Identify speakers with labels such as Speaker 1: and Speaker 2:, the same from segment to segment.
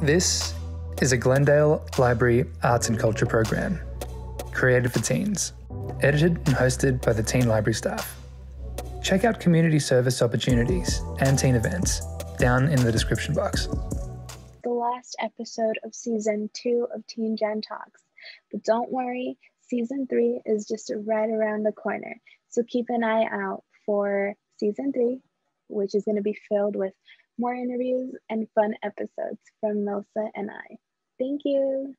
Speaker 1: This is a Glendale Library Arts and Culture program, created for teens, edited and hosted by the teen library staff. Check out community service opportunities and teen events down in the description box.
Speaker 2: The last episode of Season 2 of Teen Gen Talks. But don't worry, Season 3 is just right around the corner. So keep an eye out for Season 3, which is going to be filled with more interviews and fun episodes from Melissa and I. Thank you.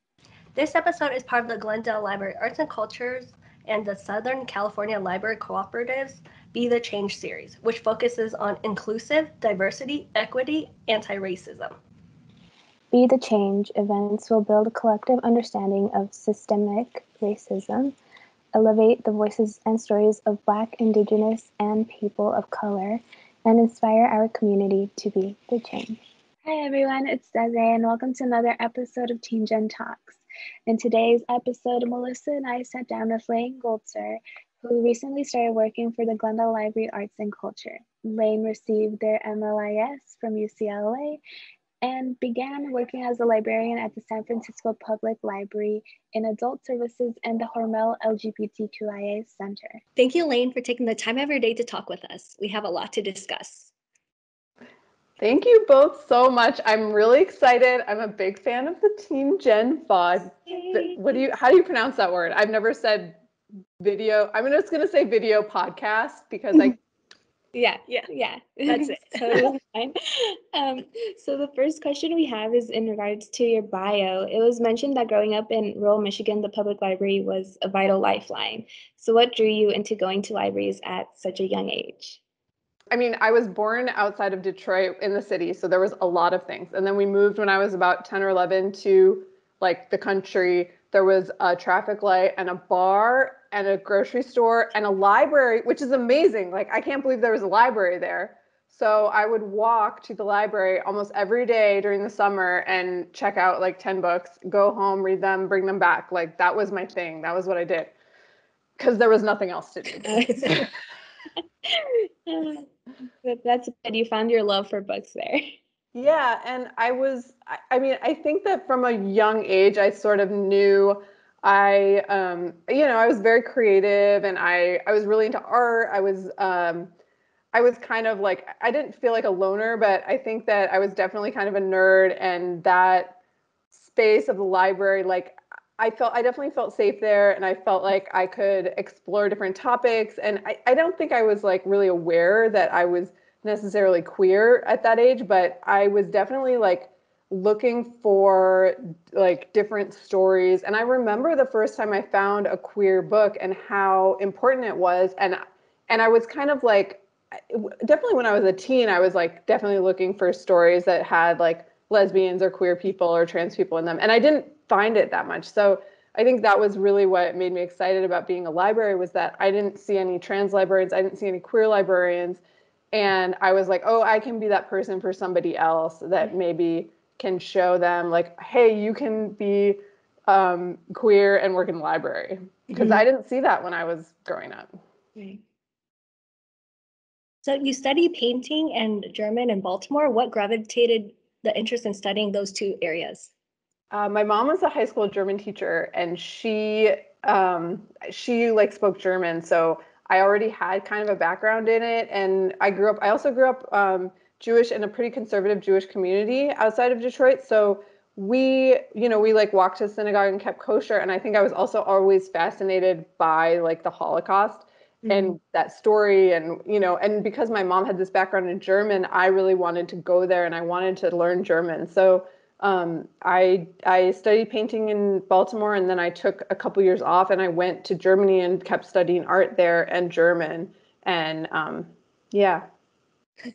Speaker 3: This episode is part of the Glendale Library Arts and Cultures and the Southern California Library Cooperative's Be the Change series, which focuses on inclusive, diversity, equity, anti-racism.
Speaker 2: Be the Change events will build a collective understanding of systemic racism, elevate the voices and stories of Black, Indigenous, and people of color, and inspire our community to be the change. Hi everyone, it's Desiree, and welcome to another episode of Teen Gen Talks. In today's episode, Melissa and I sat down with Lane Goldszer, who recently started working for the Glendale Library Arts and Culture. Lane received their MLIS from UCLA and began working as a librarian at the San Francisco Public Library in Adult Services and the Hormel LGBTQIA Center.
Speaker 3: Thank you, Lane, for taking the time of your day to talk with us. We have a lot to discuss.
Speaker 4: Thank you both so much. I'm really excited. I'm a big fan of the Teen Gen pod. How do you pronounce that word? I've never said video. I'm just going to say video podcast because
Speaker 5: Yeah, that's it. Totally fine. So the first question we have is in regards to your bio. It was mentioned that growing up in rural Michigan, the public library was a vital lifeline. So what drew you into going to libraries at such a young age?
Speaker 4: I mean, I was born outside of Detroit in the city, so there was a lot of things. And then we moved when I was about 10 or 11 to like the country. There was a traffic light and a bar and a grocery store and a library, which is amazing. Like, I can't believe there was a library there. So I would walk to the library almost every day during the summer and check out like 10 books, go home, read them, bring them back. Like, that was my thing. That was what I did because there was nothing else to do.
Speaker 5: That's good. You found your love for books there.
Speaker 4: Yeah, and I think that from a young age, I sort of knew I was very creative and I was really into art. I was kind of like, I didn't feel like a loner, but I think that I was definitely kind of a nerd, and that space of the library, like I definitely felt safe there, and I felt like I could explore different topics. And I don't think I was like really aware that I was necessarily queer at that age, but I was definitely like looking for like different stories. And I remember the first time I found a queer book and how important it was. And I was kind of like, definitely when I was a teen, I was like definitely looking for stories that had like lesbians or queer people or trans people in them. And I didn't find it that much. So I think that was really what made me excited about being a library, was that I didn't see any trans librarians. I didn't see any queer librarians. And I was like, oh, I can be that person for somebody else that maybe can show them like, hey, you can be queer and work in the library. Because I didn't see that when I was growing up.
Speaker 5: Right.
Speaker 3: So you study painting and German in Baltimore. What gravitated the interest in studying those two areas?
Speaker 4: My mom was a high school German teacher, and she like spoke German. So I already had kind of a background in it. And I also grew up Jewish in a pretty conservative Jewish community outside of Detroit. So we like walked to synagogue and kept kosher. And I think I was also always fascinated by like the Holocaust and that story. And, and because my mom had this background in German, I really wanted to go there and I wanted to learn German. So I studied painting in Baltimore, and then I took a couple years off and I went to Germany and kept studying art there and German. And yeah.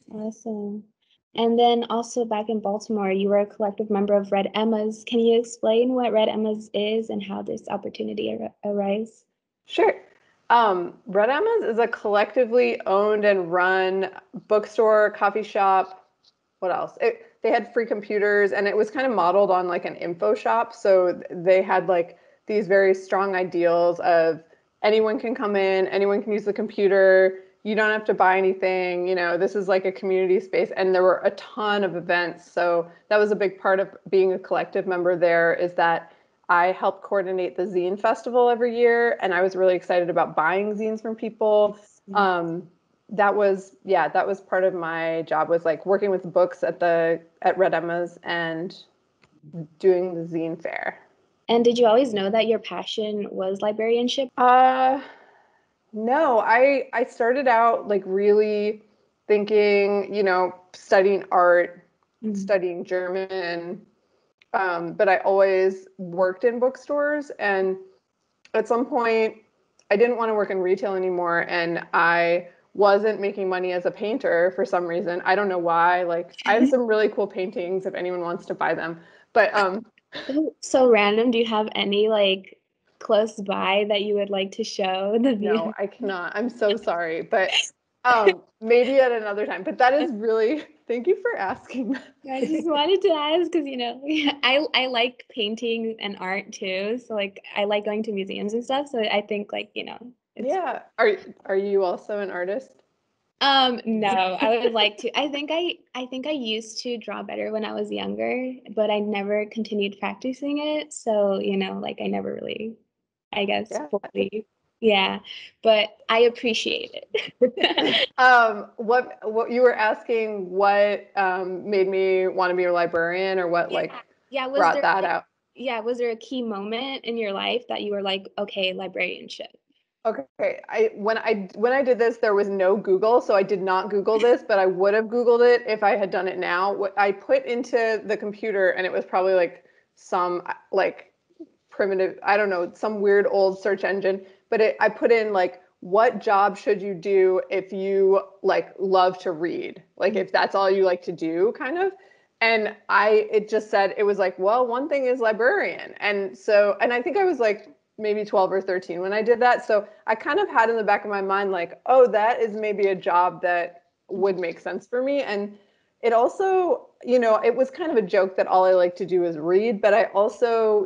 Speaker 5: Awesome. And then also back in Baltimore, you were a collective member of Red Emmas. Can you explain what Red Emmas is and how this opportunity arose?
Speaker 4: Sure. Red Emmas is a collectively owned and run bookstore, coffee shop. What else? They had free computers, and it was kind of modeled on like an info shop. So they had like these very strong ideals of anyone can come in, anyone can use the computer, you don't have to buy anything, this is like a community space. And there were a ton of events. So that was a big part of being a collective member there, is that I helped coordinate the zine festival every year. And I was really excited about buying zines from people. That was part of my job, was like working with books at Red Emma's and doing the zine fair.
Speaker 5: And did you always know that your passion was librarianship?
Speaker 4: No, I started out like really thinking, studying art, studying German, but I always worked in bookstores. And at some point, I didn't want to work in retail anymore, and I wasn't making money as a painter for some reason. I don't know why. Like, I have some really cool paintings if anyone wants to buy them. But
Speaker 5: so random. Do you have any like close by that you would like to show the view?
Speaker 4: No, I cannot. I'm so sorry, but maybe at another time. But that is really, thank you for asking.
Speaker 5: I just wanted to ask because I like painting and art too. So like I like going to museums and stuff. So I think like it's...
Speaker 4: Yeah. Are you also an artist?
Speaker 5: No, I would like to. I think I used to draw better when I was younger, but I never continued practicing it. So, like I never really, I guess, fully. Yeah, but I appreciate it.
Speaker 4: What you were asking, what made me want to be a librarian, or what brought that out?
Speaker 5: Yeah, was there a key moment in your life that you were like, okay, librarianship?
Speaker 4: Okay, when I did this, there was no Google, so I did not Google this, but I would have Googled it if I had done it now. What I put into the computer, and it was probably like some like primitive, I don't know, some weird old search engine, but I put in like, what job should you do if you like love to read? Like if that's all you like to do, kind of. And it just said, it was like, well, one thing is librarian. And I think I was like maybe 12 or 13 when I did that. So I kind of had in the back of my mind, like, oh, that is maybe a job that would make sense for me. And it also, it was kind of a joke that all I like to do is read, but I also,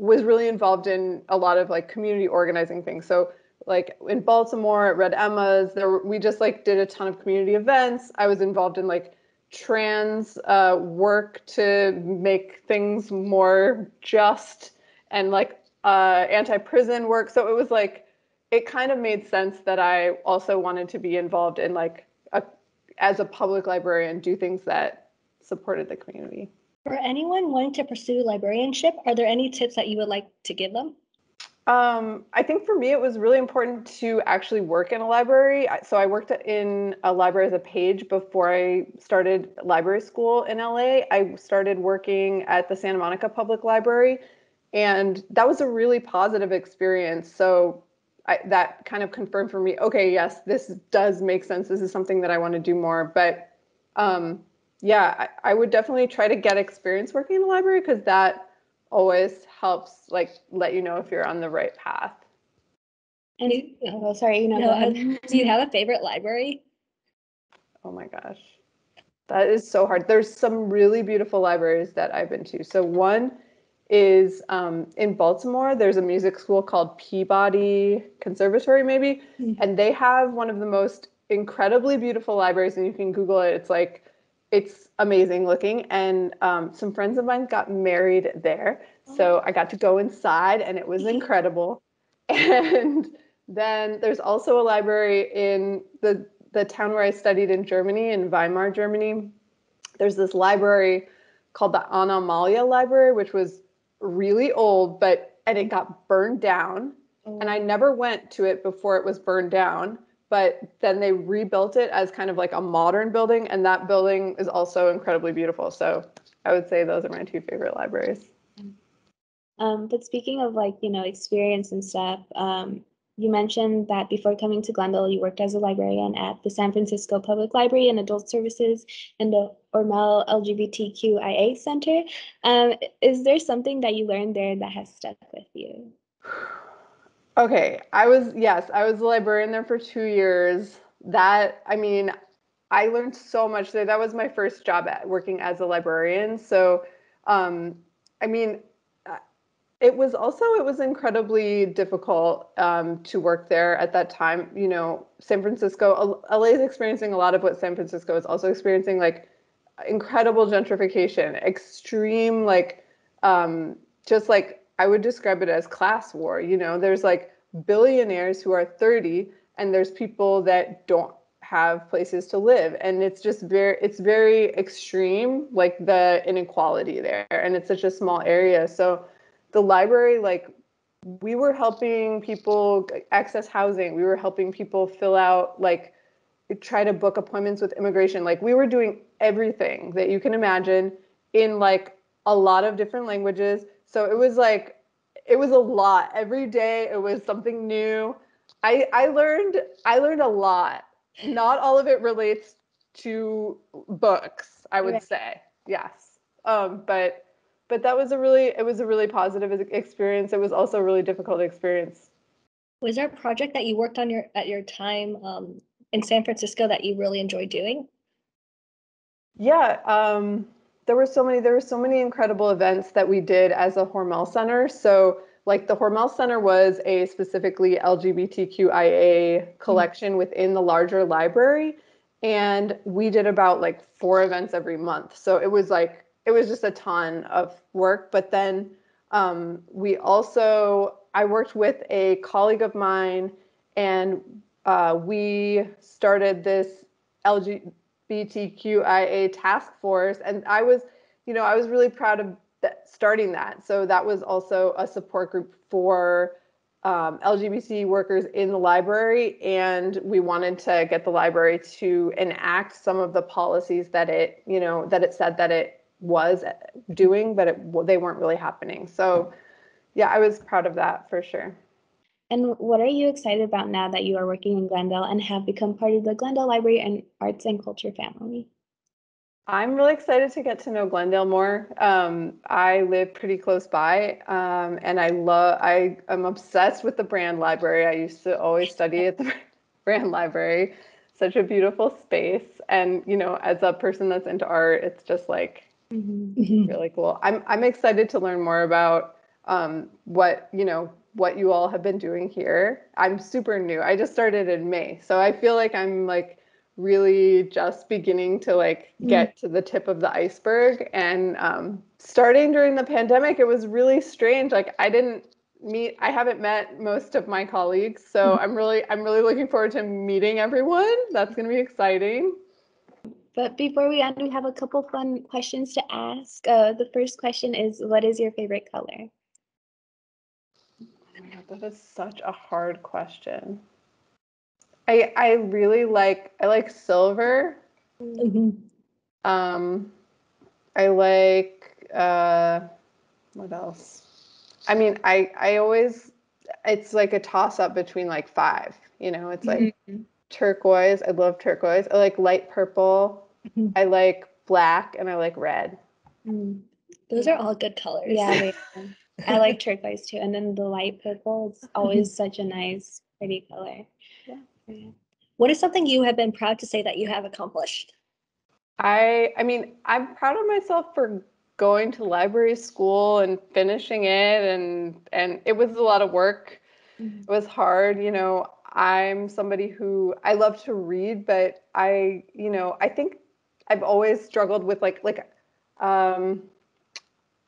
Speaker 4: was really involved in a lot of like community organizing things. So like in Baltimore at Red Emma's, we just like did a ton of community events. I was involved in like trans work to make things more just, and like anti-prison work. So it was like, it kind of made sense that I also wanted to be involved in like as a public librarian, do things that supported the community.
Speaker 3: For anyone wanting to pursue librarianship, are there any tips that you would like to give them?
Speaker 4: I think for me, it was really important to actually work in a library. So I worked in a library as a page before I started library school in LA. I started working at the Santa Monica Public Library, and that was a really positive experience. So that kind of confirmed for me, okay, yes, this does make sense. This is something that I want to do more. But yeah, I would definitely try to get experience working in the library, because that always helps like let you know if you're on the right path.
Speaker 5: And sorry, go ahead.
Speaker 3: Do you have a favorite library?
Speaker 4: Oh my gosh, that is so hard. There's some really beautiful libraries that I've been to. So one is in Baltimore. There's a music school called Peabody Conservatory, maybe, and they have one of the most incredibly beautiful libraries. And you can Google it. It's amazing looking. And some friends of mine got married there, so I got to go inside, and it was incredible. And then there's also a library in the town where I studied in Germany, in Weimar, Germany. There's this library called the Anna Amalia Library, which was really old, and it got burned down. And I never went to it before it was burned down, but then they rebuilt it as kind of like a modern building, and that building is also incredibly beautiful. So I would say those are my two favorite libraries.
Speaker 5: But speaking of like, experience and stuff, you mentioned that before coming to Glendale, you worked as a librarian at the San Francisco Public Library and Adult Services and the Ormel LGBTQIA Center. Is there something that you learned there that has stuck with you?
Speaker 4: Okay, I was a librarian there for 2 years. I learned so much there. That was my first job working as a librarian. So, It was incredibly difficult to work there at that time. You know, San Francisco, LA is experiencing a lot of what San Francisco is also experiencing, like incredible gentrification, extreme, like just like I would describe it as class war. You know, there's like billionaires who are 30 and there's people that don't have places to live, and it's very extreme, like the inequality there, and it's such a small area. So the library, like, we were helping people access housing, we were helping people fill out, like, try to book appointments with immigration. Like, we were doing everything that you can imagine in like a lot of different languages. So it was like, it was a lot. Every day it was something new. I learned a lot. Not all of it relates to books, I would say. Yes. But that was it was a really positive experience. It was also a really difficult experience.
Speaker 3: Was there a project that you worked on at your time in San Francisco that you really enjoyed doing?
Speaker 4: Yeah, there were so many incredible events that we did as a Hormel Center. So like the Hormel Center was a specifically LGBTQIA collection within the larger library. And we did about like 4 events every month. So it was just a ton of work. But then I worked with a colleague of mine, and we started this LGBTQIA task force, and I was really proud of starting that. So that was also a support group for LGBT workers in the library, and we wanted to get the library to enact some of the policies that it said that it was doing, but they weren't really happening. So yeah, I was proud of that for sure.
Speaker 5: And what are you excited about now that you are working in Glendale and have become part of the Glendale Library and Arts and Culture family?
Speaker 4: I'm really excited to get to know Glendale more. I live pretty close by, and I'm obsessed with the Brand Library. I used to always study at the Brand Library. Such a beautiful space, and as a person that's into art, it's just like really cool. I'm excited to learn more about what you all have been doing here. I'm super new. I just started in May, so I feel like I'm like really just beginning to like get to the tip of the iceberg. And starting during the pandemic, it was really strange. Like I haven't met most of my colleagues, so I'm really looking forward to meeting everyone. That's going to be exciting.
Speaker 5: But before we end, we have a couple fun questions to ask. The first question is, what is your favorite color?
Speaker 4: That is such a hard question. I really like silver. I like what else? I mean, I always, it's like a toss up between like 5. It's like turquoise. I love turquoise. I like light purple. I like black, and I like red.
Speaker 3: Those are all good colors.
Speaker 5: Yeah, I like turquoise too. And then the light purple, it's always such a nice, pretty color.
Speaker 3: Yeah. What is something you have been proud to say that you have accomplished?
Speaker 4: I mean, I'm proud of myself for going to library school and finishing it, and it was a lot of work. It was hard. I'm somebody who I love to read, but I think I've always struggled with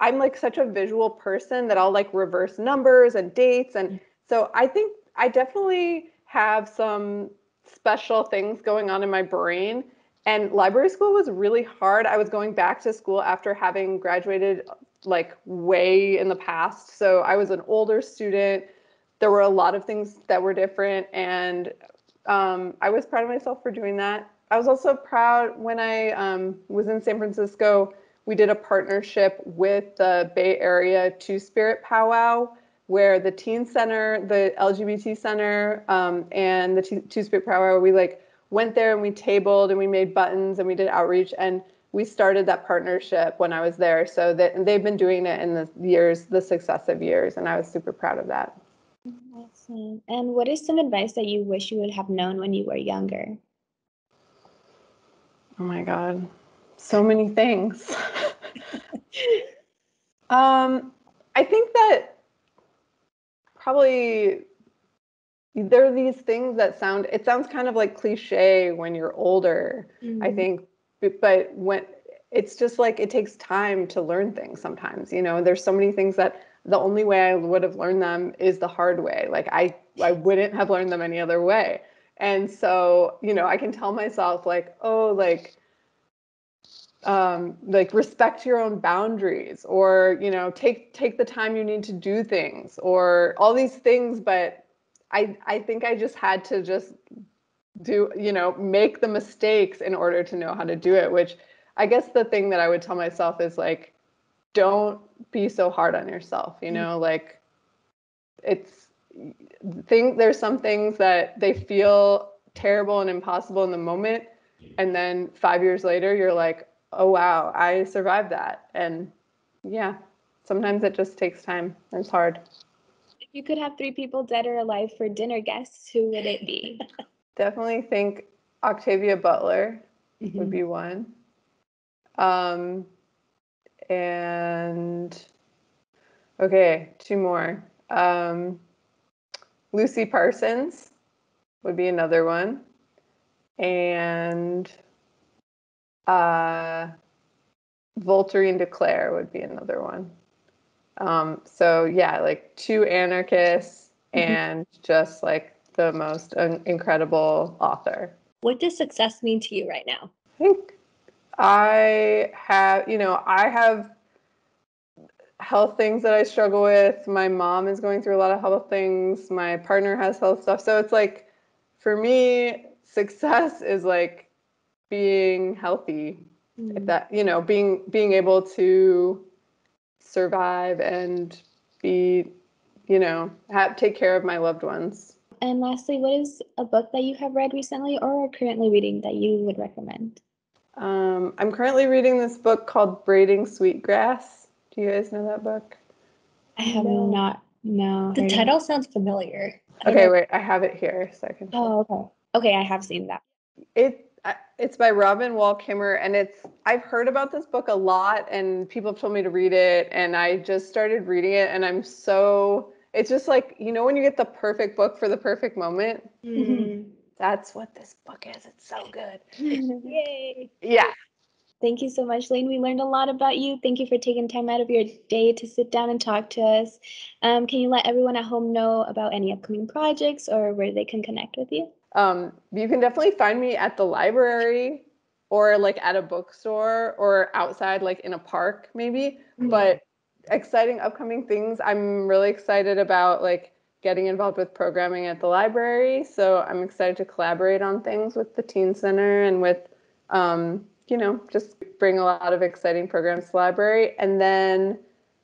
Speaker 4: I'm like such a visual person that I'll like reverse numbers and dates. And so I think I definitely have some special things going on in my brain. And library school was really hard. I was going back to school after having graduated like way in the past. So I was an older student. There were a lot of things that were different. And I was proud of myself for doing that. I was also proud when I was in San Francisco. We did a partnership with the Bay Area Two-Spirit Powwow, where the Teen Center, the LGBT Center, and the Two-Spirit Powwow, we like went there and we tabled and we made buttons and we did outreach, and we started that partnership when I was there. So that they've been doing it in the successive years, and I was super proud of that.
Speaker 5: Awesome. And what is some advice that you wish you would have known when you were younger?
Speaker 4: Oh my God, so many things. I think that probably there are these things that sounds kind of like cliche when you're older, I think, but when it's just like it takes time to learn things sometimes, you know. There's so many things that the only way I would have learned them is the hard way. Like I wouldn't have learned them any other way. And so, you know, I can tell myself like, oh, like respect your own boundaries, or, you know, take the time you need to do things, or all these things. But I think I just had to just do, you know, make the mistakes in order to know how to do it, which I guess the thing that I would tell myself is like, don't be so hard on yourself, you know, like there's some things that they feel terrible and impossible in the moment. And then 5 years later, you're like, oh, wow, I survived that. And yeah, sometimes it just takes time. It's hard.
Speaker 5: If you could have 3 people dead or alive for dinner guests, who would it be?
Speaker 4: Definitely think Octavia Butler would be one. And okay, 2 more. Lucy Parsons would be another one. And Voltairine de Cleyre would be another one. So yeah, like 2 anarchists and just like the most incredible author.
Speaker 3: What does success mean to you right now?
Speaker 4: I think I have health things that I struggle with. My mom is going through a lot of health things. My partner has health stuff. So it's like, for me, success is like being healthy. If that, you know, being able to survive and be, you know, take care of my loved ones.
Speaker 5: And lastly, what is a book that you have read recently or are currently reading that you would recommend?
Speaker 4: I'm currently reading this book called Braiding Sweetgrass. Do you guys know that book?
Speaker 5: I have not. No.
Speaker 3: The title sounds familiar.
Speaker 4: Okay, wait, I have it here so I can show.
Speaker 5: Oh, okay. Okay, I have seen that.
Speaker 4: It's by Robin Wall Kimmerer, and I've heard about this book a lot, and people have told me to read it, and I just started reading it, and it's just like, you know, when you get the perfect book for the perfect moment. That's what this book is. It's so good.
Speaker 3: Yay.
Speaker 4: Yeah.
Speaker 5: Thank you so much, Lane. We learned a lot about you. Thank you for taking time out of your day to sit down and talk to us. Can you let everyone at home know about any upcoming projects or where they can connect with you?
Speaker 4: You can definitely find me at the library, or like at a bookstore, or outside, like in a park maybe. But exciting upcoming things. I'm really excited about like getting involved with programming at the library. So I'm excited to collaborate on things with the Teen Center and with, you know, just bring a lot of exciting programs to the library. And then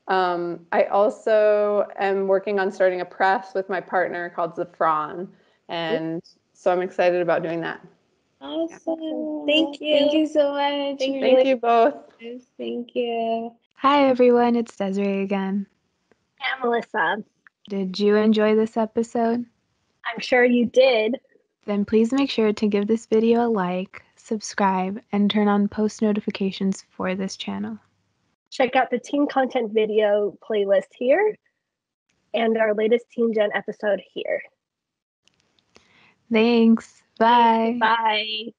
Speaker 4: I also am working on starting a press with my partner called Zafran. And so I'm excited about doing that.
Speaker 5: Awesome.
Speaker 3: Thank you.
Speaker 5: Thank you so much.
Speaker 4: Thank you both.
Speaker 5: Thank you.
Speaker 6: Hi, everyone. It's Desiree again.
Speaker 3: Yeah, Melissa.
Speaker 6: Did you enjoy this episode?
Speaker 3: I'm sure you did.
Speaker 6: Then please make sure to give this video a like, subscribe, and turn on post notifications for this channel.
Speaker 3: Check out the teen content video playlist here and our latest Teen Gen episode here.
Speaker 6: Thanks. Bye.
Speaker 3: Bye.